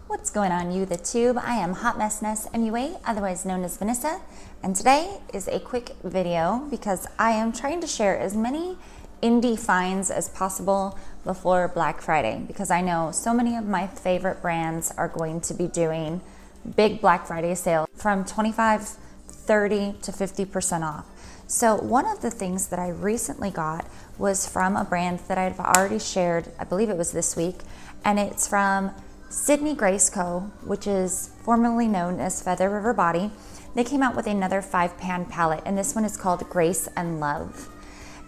What's going on, you the tube? I am Hot Mess MUA, otherwise known as Vanessa, and today is a quick video because I am trying to share as many indie finds as possible before Black Friday, because I know so many of my favorite brands are going to be doing big Black Friday sales from 25, 30 to 50% off. So one of the things that I recently got was from a brand that I've already shared, I believe it was this week, and it's from Sydney Grace Co., which is formerly known as Feather River Body. They came out with another 5-pan palette, and this one is called Grace and Love.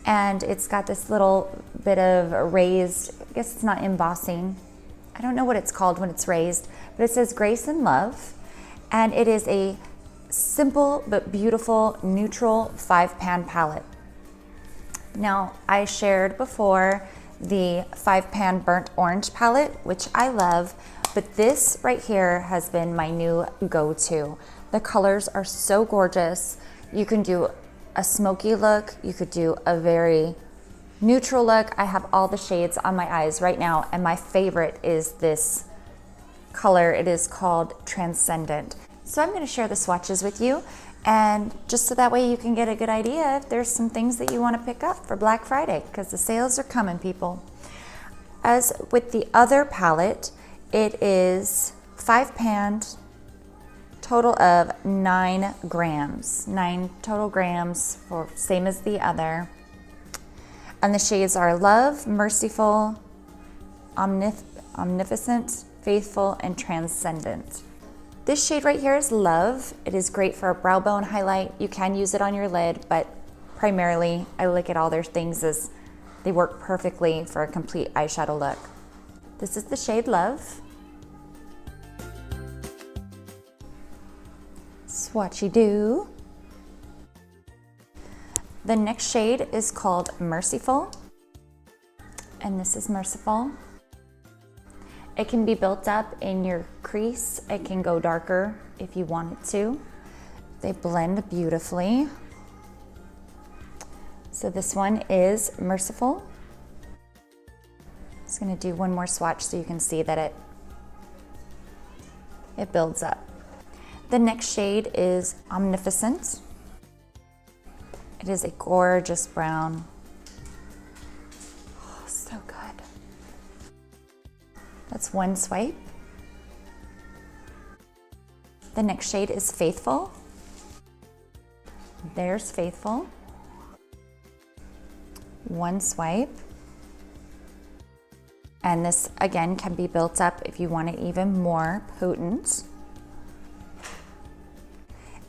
And it's got this little bit of raised, I guess it's not embossing. I don't know what it's called when it's raised, but it says Grace and Love. And it is a simple but beautiful neutral 5-pan palette. Now, I shared before the 5-pan burnt orange palette, which I love, but this right here has been my new go-to. The colors are so gorgeous. You can do a smoky look, you could do a very neutral look. I have all the shades on my eyes right now, and my favorite is this color. It is called Transcendent. So I'm going to share the swatches with you, and just so that way you can get a good idea if there's some things that you want to pick up for Black Friday, because the sales are coming, people. As with the other palette, it is 5-pan, total of 9 grams. 9 total grams, for same as the other. And the shades are Love, Merciful, Omnipotent, Faithful, and Transcendent. This shade right here is Love. It is great for a brow bone highlight. You can use it on your lid, but primarily I look at all their things as they work perfectly for a complete eyeshadow look. This is the shade Love. Swatchy do. The next shade is called Merciful, and this is Merciful. It can be built up in your crease. It can go darker if you want it to. They blend beautifully. So this one is Merciful. Just gonna do one more swatch so you can see that it builds up. The next shade is Omnipotent. It is a gorgeous brown. Oh, so good. That's one swipe. The next shade is Faithful. There's Faithful. One swipe. And this again can be built up if you want it even more potent.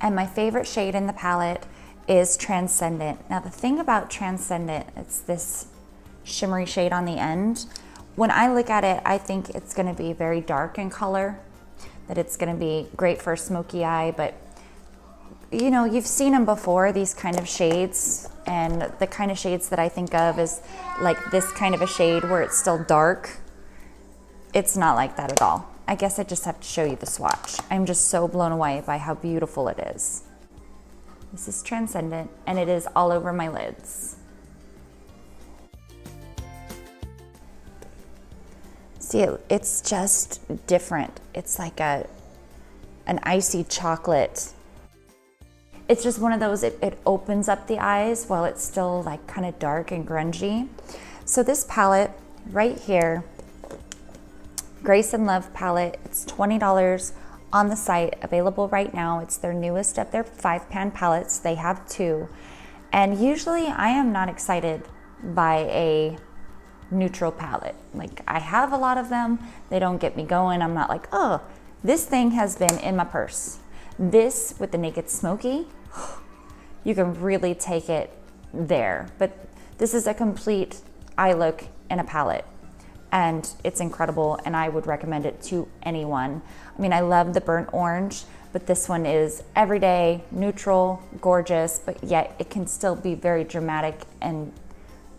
And my favorite shade in the palette is Transcendent. Now the thing about Transcendent, it's this shimmery shade on the end. When I look at it, I think it's gonna be very dark in color, that it's gonna be great for a smoky eye, but you know, you've seen them before, these kind of shades, and the kind of shades that I think of is like this kind of a shade where it's still dark. It's not like that at all. I guess I just have to show you the swatch. I'm just so blown away by how beautiful it is. This is Transcendent, and it is all over my lids. See, it's just different. It's like an icy chocolate. It's just one of those, it opens up the eyes while it's still like kind of dark and grungy. So this palette right here, Grace and Love palette, it's $20 on the site, available right now. It's their newest of their 5-pan palettes. They have 2. And usually I am not excited by a neutral palette. Like, I have a lot of them. They don't get me going. I'm not like, oh, this thing has been in my purse. This with the Naked Smoky, you can really take it there. But this is a complete eye look in a palette, and it's incredible, and I would recommend it to anyone. I mean, I love the burnt orange, but this one is everyday, neutral, gorgeous, but yet it can still be very dramatic and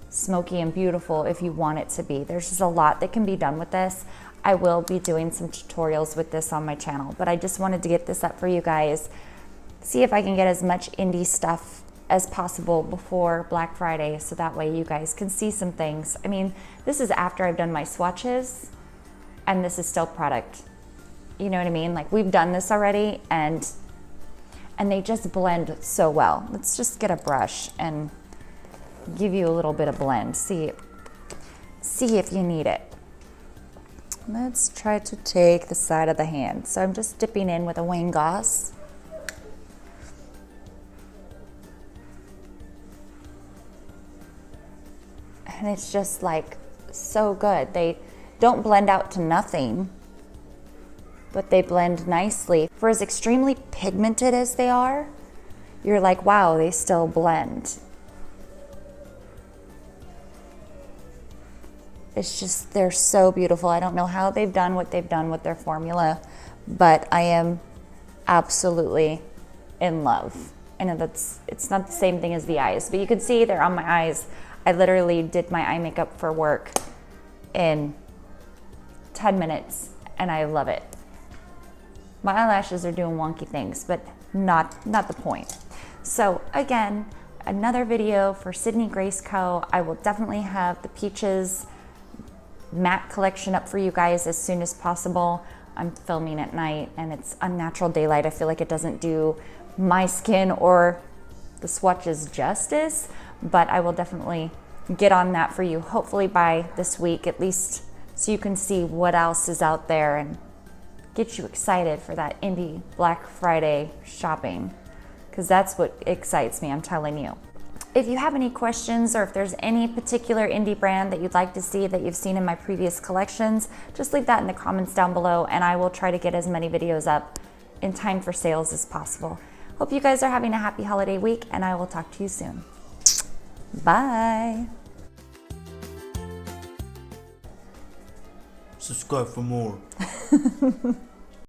smoky and beautiful if you want it to be. There's just a lot that can be done with this. I will be doing some tutorials with this on my channel, but I just wanted to get this up for you guys. See if I can get as much indie stuff as possible before Black Friday, so that way you guys can see some things. I mean, this is after I've done my swatches, and this is still product. You know what I mean? Like we've done this already and they just blend so well. Let's just get a brush and give you a little bit of blend. See if you need it. Let's try to take the side of the hand. So I'm just dipping in with a Wayne Goss. And it's just like so good. They don't blend out to nothing, but they blend nicely. For as extremely pigmented as they are, you're like, wow, they still blend. It's just, they're so beautiful. I don't know how they've done what they've done with their formula, but I am absolutely in love. I know it's not the same thing as the eyes, but you can see they're on my eyes. I literally did my eye makeup for work in 10 minutes and I love it. My eyelashes are doing wonky things, but not the point. So again, another video for Sydney Grace Co. I will definitely have the Peaches matte collection up for you guys as soon as possible. I'm filming at night and it's unnatural daylight. I feel like it doesn't do my skin or the swatches justice, but I will definitely get on that for you, hopefully by this week at least, so you can see what else is out there and get you excited for that indie Black Friday shopping, because that's what excites me, I'm telling you. If you have any questions or if there's any particular indie brand that you'd like to see that you've seen in my previous collections, just leave that in the comments down below and I will try to get as many videos up in time for sales as possible. Hope you guys are having a happy holiday week and I will talk to you soon. Bye. Subscribe for more.